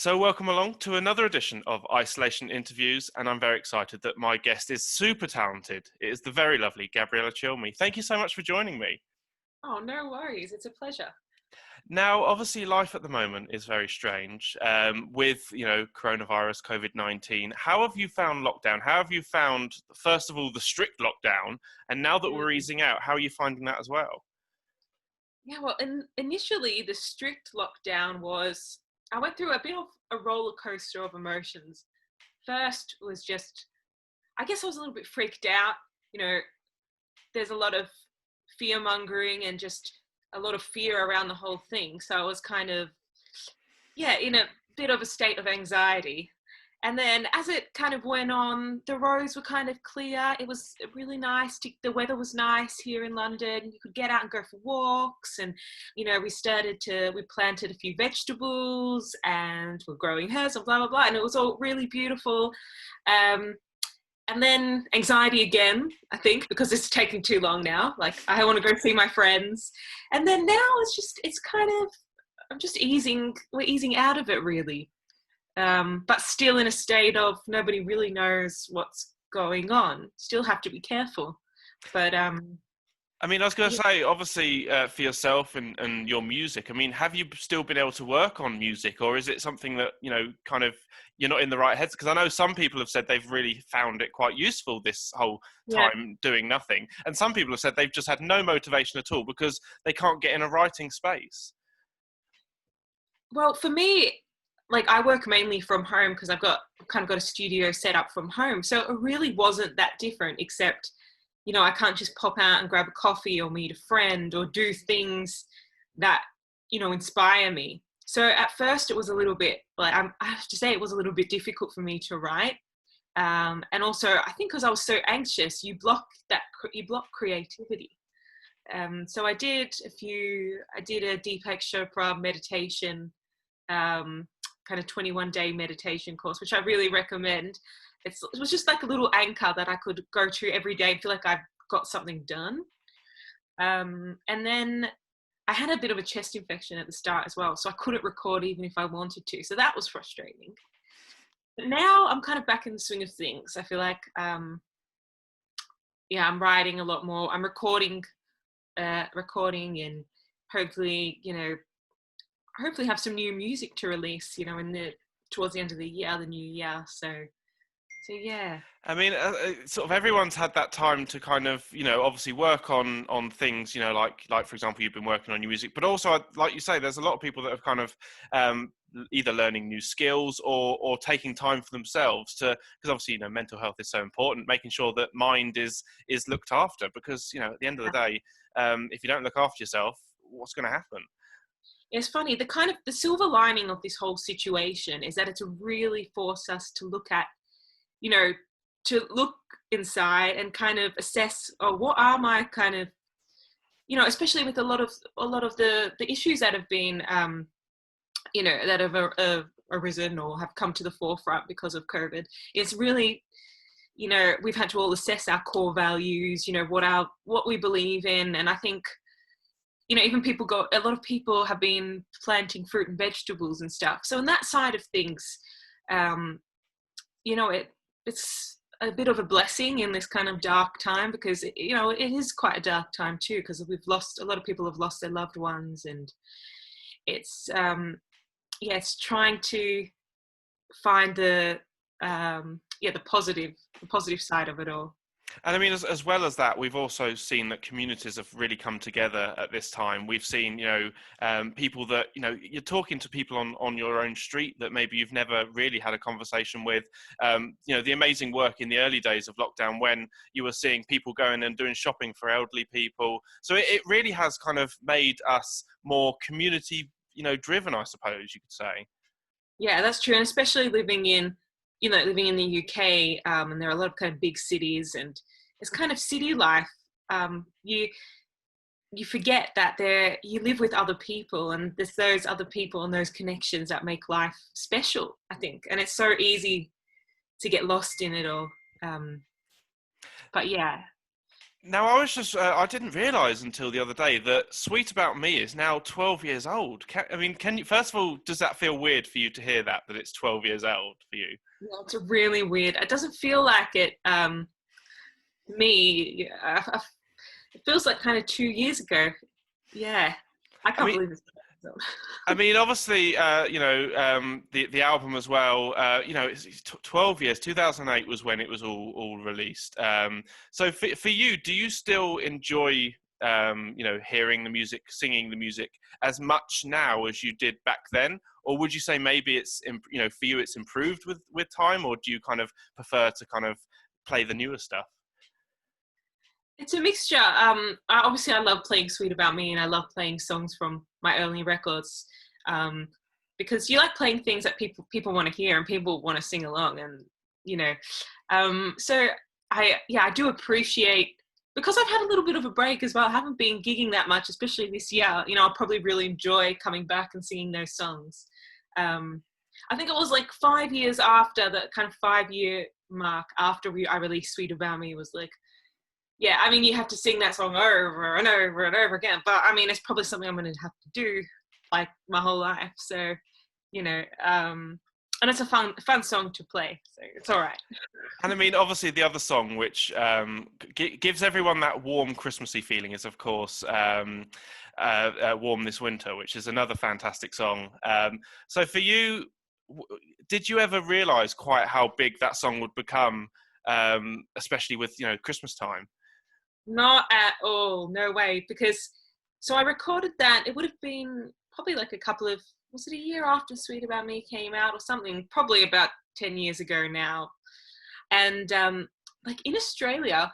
So, welcome along to another edition of Isolation Interviews, and I'm very excited that my guest is super talented. It is the very lovely Gabriella Cilmi. Thank you so much for joining me. Oh, no worries. It's a pleasure. Now, obviously, life at the moment is very strange with, coronavirus, COVID-19. How have you found lockdown? How have you found, first of all, the strict lockdown, and now that we're Mm. easing out, how are you finding that as well? Yeah, well, initially the strict lockdown was, I went through a bit of a roller coaster of emotions. First was just, I guess I was a little bit freaked out. You know, there's a lot of fear mongering and just a lot of fear around the whole thing. So I was kind of, yeah, in a bit of a state of anxiety. And then as it kind of went on, the roads were kind of clear. It was really nice. The weather was nice here in London. You could get out and go for walks. And, we planted a few vegetables and we're growing herbs and blah, blah, blah. And it was all really beautiful. Um, and then anxiety again, I think, because it's taking too long now. Like, I want to go see my friends. And then now we're easing out of it really. But still in a state of nobody really knows what's going on. Still have to be careful. But I mean, I was going to yeah. say, obviously, for yourself and your music, I mean, have you still been able to work on music, or is it something that, kind of you're not in the right heads? Because I know some people have said they've really found it quite useful this whole Yeah. time doing nothing. And some people have said they've just had no motivation at all because they can't get in a writing space. Well, for me, like I work mainly from home because I've kind of got a studio set up from home. So it really wasn't that different, except, I can't just pop out and grab a coffee or meet a friend or do things that, inspire me. So at first it was a little bit like, I have to say it was a little bit difficult for me to write. And also I think because I was so anxious, you block creativity. So I did a Deepak Chopra meditation, kind of 21-day meditation course, which I really recommend. It was just like a little anchor that I could go to every day and feel like I've got something done. And then I had a bit of a chest infection at the start as well, so I couldn't record even if I wanted to. So that was frustrating. But now I'm kind of back in the swing of things. I feel like, I'm writing a lot more. I'm recording and hopefully have some new music to release, towards the end of the new year. So yeah. I mean, sort of everyone's had that time to kind of, obviously work on things, like for example, you've been working on your music, but also, like you say, there's a lot of people that have kind of either learning new skills or taking time for themselves because obviously, mental health is so important, making sure that mind is looked after because, at the end of the day, if you don't look after yourself, what's going to happen? It's funny, the silver lining of this whole situation is that it's really forced us to look at, to look inside and kind of assess, what are my kind of, especially with a lot of the issues that have been, that have arisen or have come to the forefront because of COVID. It's really, we've had to all assess our core values, what we believe in. And I think, even a lot of people have been planting fruit and vegetables and stuff. So on that side of things, it's a bit of a blessing in this kind of dark time because, it is quite a dark time too, because a lot of people have lost their loved ones, and it's, it's trying to find the positive side of it all. And I mean, as well as that, we've also seen that communities have really come together at this time. We've seen, people that, you're talking to people on your own street that maybe you've never really had a conversation with. The amazing work in the early days of lockdown when you were seeing people going and doing shopping for elderly people. So it really has kind of made us more community, driven, I suppose you could say. Yeah, that's true. And especially living in the UK, and there are a lot of kind of big cities, and it's kind of city life. You forget that you live with other people, and there's those other people and those connections that make life special, I think. And it's so easy to get lost in it all. But yeah. Now, I was just, I didn't realise until the other day that Sweet About Me is now 12 years old. Can you, first of all, does that feel weird for you to hear that it's 12 years old for you? Yeah, it's really weird. It doesn't feel like it. Me, it feels like kind of 2 years ago. Yeah, I I can't mean, believe it's. Obviously, the album as well. It's 12 years. 2008 was when it was all released. So for you, do you still enjoy hearing the music, singing the music as much now as you did back then, or would you say maybe it's for you it's improved with time, or do you kind of prefer to kind of play the newer stuff? It's a mixture. Obviously, I love playing "Sweet About Me" and I love playing songs from my early records, um, because you like playing things that people want to hear and people want to sing along, and you know. So I do appreciate, because I've had a little bit of a break as well. I haven't been gigging that much, especially this year. I'll probably really enjoy coming back and singing those songs. Um, I think it was like 5 years after the kind of 5 year mark after I released "Sweet About Me" was like, yeah, I mean, you have to sing that song over and over and over again. But I mean, it's probably something I'm going to have to do like my whole life. So, and it's a fun song to play. So it's all right. And obviously, the other song which gives everyone that warm Christmassy feeling is, of course, "Warm This Winter," which is another fantastic song. So, for you, did you ever realise quite how big that song would become, especially with Christmas time? Not at all. No way. Because so I recorded that. It would have been probably like a couple of, was it a year after "Sweet About Me" came out or something? Probably about 10 years ago now. And like in Australia,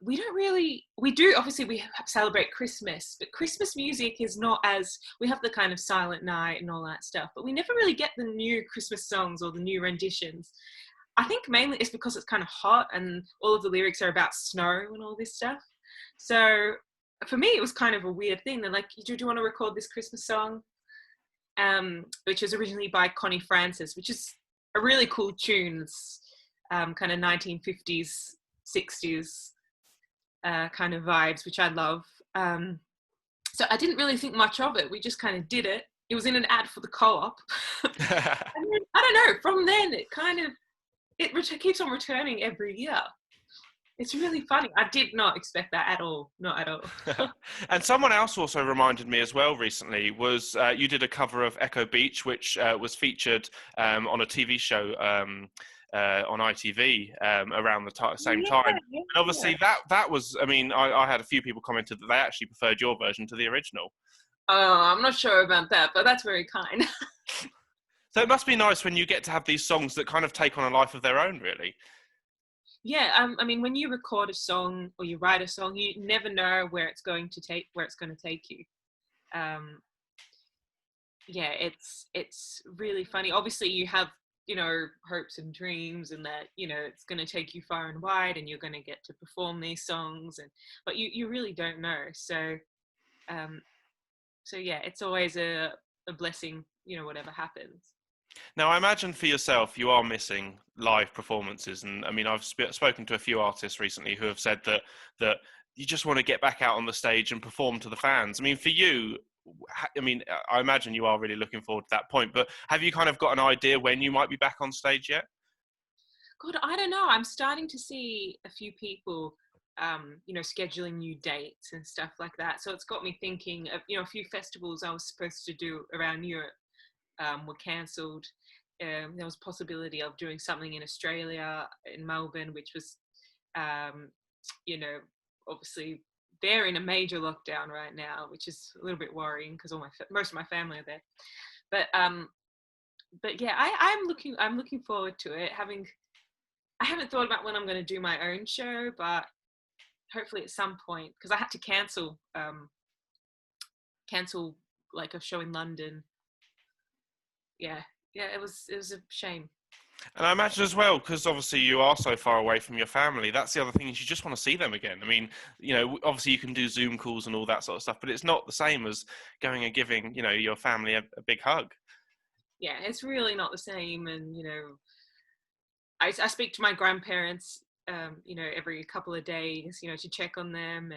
we don't really, we do, obviously we celebrate Christmas, but Christmas music is not as, we have the kind of Silent Night and all that stuff, but we never really get the new Christmas songs or the new renditions. I think mainly it's because it's kind of hot and all of the lyrics are about snow and all this stuff. So for me, it was kind of a weird thing. They're like, do you want to record this Christmas song? Which was originally by Connie Francis, which is a really cool tune. It's kind of 1950s, 60s kind of vibes, which I love. So I didn't really think much of it. We just kind of did it. It was in an ad for the co-op. And then, I don't know, from then it keeps on returning every year. It's really funny. I did not expect that at all. Not at all. And someone else also reminded me as well recently was you did a cover of Echo Beach, which was featured on a TV show on ITV around the same time. Yeah. And obviously that was, I had a few people commented that they actually preferred your version to the original. Oh, I'm not sure about that, but that's very kind. So it must be nice when you get to have these songs that kind of take on a life of their own, really. Yeah, when you record a song or you write a song, you never know where it's going to take you. Yeah, it's really funny. Obviously, you have hopes and dreams, and that it's going to take you far and wide, and you're going to get to perform these songs, but you really don't know. So, yeah, it's always a blessing, whatever happens. Now, I imagine for yourself, you are missing live performances, and I've spoken to a few artists recently who have said that you just want to get back out on the stage and perform to the fans. For you, I imagine you are really looking forward to that point. But have you kind of got an idea when you might be back on stage yet? God, I don't know. I'm starting to see a few people, scheduling new dates and stuff like that. So it's got me thinking of, a few festivals I was supposed to do around Europe were cancelled. There was a possibility of doing something in Australia, in Melbourne, which was, obviously they're in a major lockdown right now, which is a little bit worrying because most of my family are there. But yeah, I'm looking forward to it. I haven't thought about when I'm going to do my own show, but hopefully at some point, because I had to cancel like a show in London. Yeah, it was a shame. And I imagine as well, because obviously you are so far away from your family, that's the other thing, is you just want to see them again. Obviously you can do Zoom calls and all that sort of stuff, but it's not the same as going and giving, your family a big hug. Yeah, it's really not the same. And, I speak to my grandparents you know, every couple of days, you know, to check on them,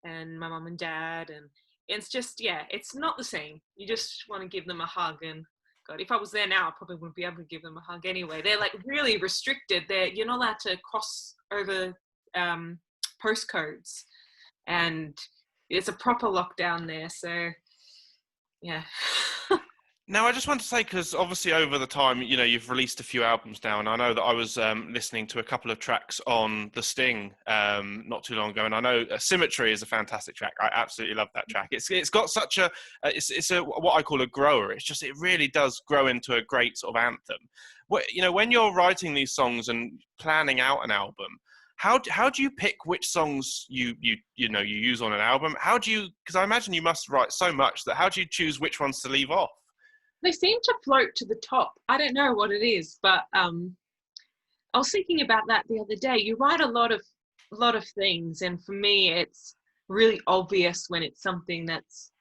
and my mum and dad, and it's just, yeah, it's not the same. You just want to give them a hug, and God, if I was there now, I probably wouldn't be able to give them a hug anyway. They're like really restricted. You're not allowed to cross over postcodes, and it's a proper lockdown there. So, yeah. Now, I just want to say, because obviously over the time, you know, you've released a few albums now, and I know that I was listening to a couple of tracks on The Sting not too long ago, and I know Symmetry is a fantastic track. I absolutely love that track. It's got such a, it's a what I call a grower. It's just, it really does grow into a great sort of anthem. You know, when you're writing these songs and planning out an album, how do you pick which songs you use on an album? How do you, because I imagine you must write so much, that how do you choose which ones to leave off? They seem to float to the top. I don't know what it is, but I was thinking about that the other day. You write a lot of things, and for me, it's really obvious when it's something that's,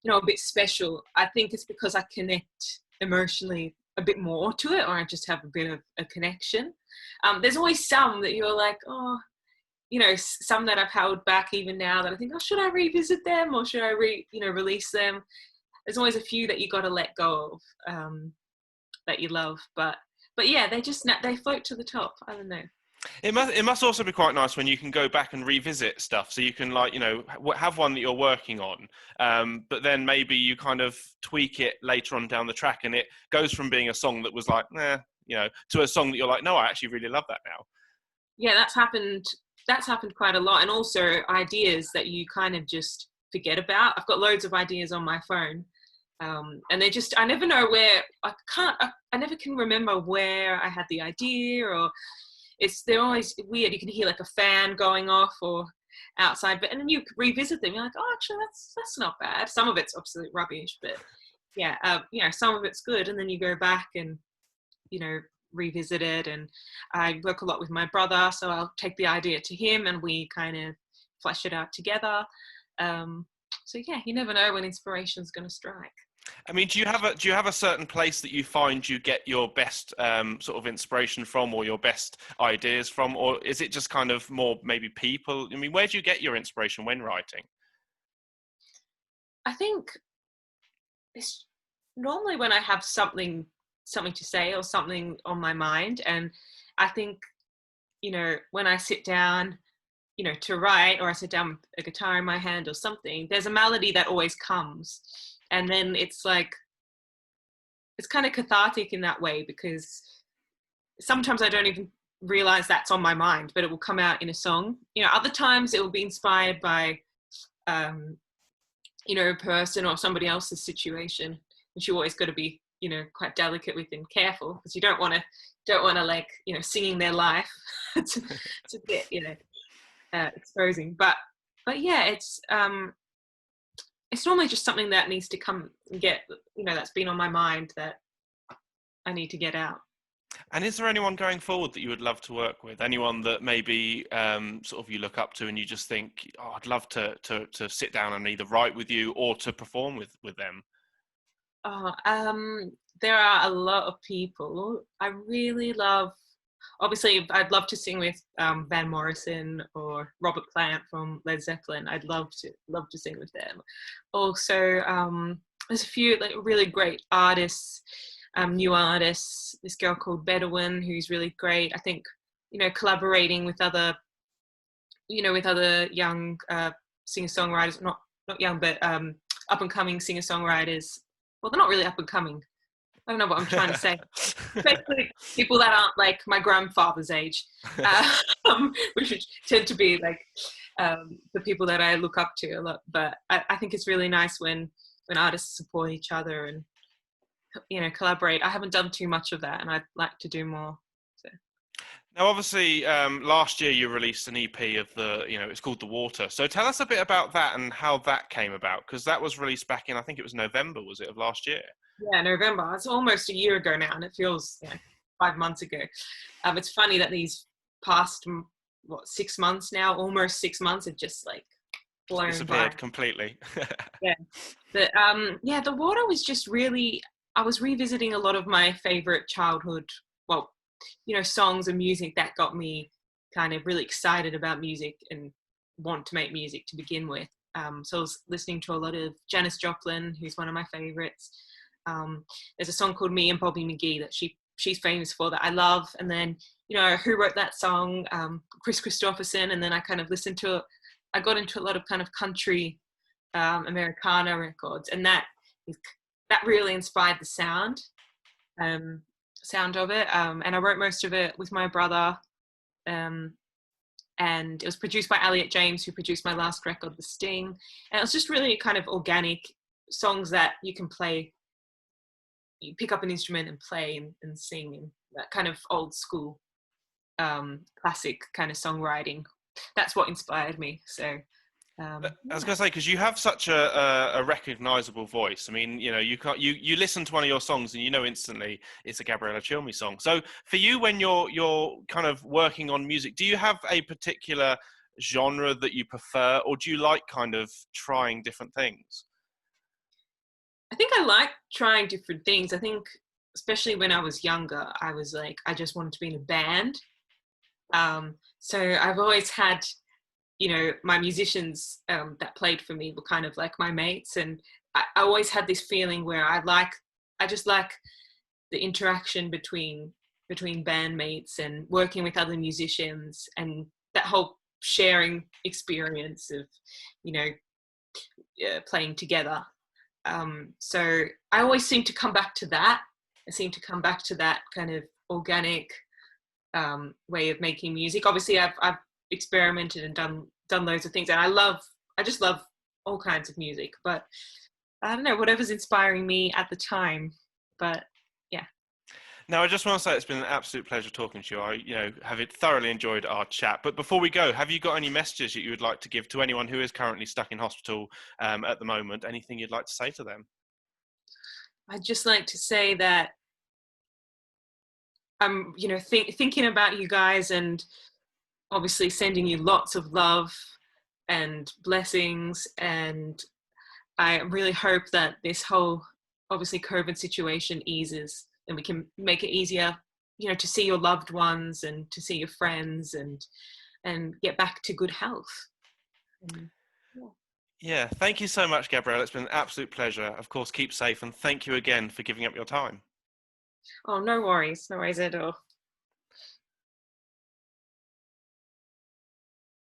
you know, a bit special. I think it's because I connect emotionally a bit more to it, or I just have a bit of a connection. There's always some that you're like, oh, you know, some that I've held back even now that I think, oh, should I revisit them, or should I release them? There's always a few that you got to let go of, that you love, but yeah, they float to the top. I don't know. It must also be quite nice when you can go back and revisit stuff, so you can, like, you know, have one that you're working on, but then maybe you kind of tweak it later on down the track, and it goes from being a song that was like, you know, to a song that you're like, no, I actually really love that now. Yeah, that's happened quite a lot, and also ideas that you kind of just forget about. I've got loads of ideas on my phone. And I never know where, I never can remember where I had the idea, or they're always weird. You can hear like a fan going off or outside, and then you revisit them. You're like, oh, actually, that's not bad. Some of it's absolute rubbish, but yeah, you know, some of it's good. And then you go back and, you know, revisit it. And I work a lot with my brother, so I'll take the idea to him, and we kind of flesh it out together. So yeah, you never know when inspiration's going to strike. I mean, do you have a certain place that you find you get your best sort of inspiration from, or your best ideas from, or is it just kind of more maybe people? I mean, where do you get your inspiration when writing? I think it's normally when I have something to say or something on my mind, and I think, you know, when I sit down, you know, to write, or I sit down with a guitar in my hand or something, there's a melody that always comes. And then it's like, it's kind of cathartic in that way, because sometimes I don't even realize that's on my mind, but it will come out in a song. You know, other times it will be inspired by, you know, a person or somebody else's situation, which you always got to be, you know, quite delicate with and careful, because you don't want to like, you know, singing their life. it's a bit, you know, exposing. But yeah, it's normally just something that needs to come and get, you know, that's been on my mind that I need to get out. And is there anyone going forward that you would love to work with? Anyone that maybe sort of you look up to and you just think, oh, I'd love to sit down and either write with you or to perform with them? There are a lot of people. I really love, obviously, I'd love to sing with Van Morrison or Robert Plant from Led Zeppelin. I'd love to sing with them. Also, there's a few like really great artists, new artists. This girl called Bedouin, who's really great. I think, you know, collaborating with other young singer-songwriters, not young, but up and coming singer-songwriters. Well, they're not really up and coming. I don't know what I'm trying to say. Basically, people that aren't like my grandfather's age, which tend to be like the people that I look up to a lot. But I think it's really nice when artists support each other and, you know, collaborate. I haven't done too much of that, and I'd like to do more. So. Now, obviously, last year you released an EP of it's called The Water. So tell us a bit about that and how that came about, because that was released back in, I think it was November, was it, of last year? Yeah, November. It's almost a year ago now, and it feels 5 months ago. It's funny that these past 6 months now, almost 6 months, have just like blown disappeared by. completely. Yeah, but The Water was just really. I was revisiting a lot of my favorite childhood, well, songs and music that got me kind of really excited about music and want to make music to begin with. So I was listening to a lot of Janis Joplin, who's one of my favorites. There's a song called Me and Bobby McGee that she's famous for that I love. And then, who wrote that song? Chris Christopherson. And then I kind of I got into a lot of kind of country Americana records, and that really inspired the sound of it. And I wrote most of it with my brother. And it was produced by Elliot James, who produced my last record, The Sting. And it was just really kind of organic songs that you can play. You pick up an instrument and play and sing, and that kind of old school, classic kind of songwriting. That's what inspired me. So I was going to say, because you have such a recognizable voice. I mean, you listen to one of your songs and instantly it's a Gabriella Cilmi song. So for you, when you're kind of working on music, do you have a particular genre that you prefer, or do you like kind of trying different things? I think I like trying different things. I think, especially when I was younger, I was like, I just wanted to be in a band. So I've always had, my musicians that played for me were kind of like my mates, and I always had this feeling where I just like the interaction between bandmates and working with other musicians, and that whole sharing experience of, playing together. So I always seem to come back to that. I seem to come back to that kind of organic way of making music. Obviously, I've experimented and done loads of things, and I just love all kinds of music. But I don't know, whatever's inspiring me at the time. But yeah. Now, I just want to say it's been an absolute pleasure talking to you. I, have thoroughly enjoyed our chat. But before we go, have you got any messages that you would like to give to anyone who is currently stuck in hospital at the moment? Anything you'd like to say to them? I'd just like to say that I'm, thinking about you guys, and obviously sending you lots of love and blessings. And I really hope that this whole, obviously, COVID situation eases, and we can make it easier, to see your loved ones and to see your friends and get back to good health. Yeah, thank you so much, Gabrielle. It's been an absolute pleasure. Of course, keep safe, and thank you again for giving up your time. Oh, no worries at all.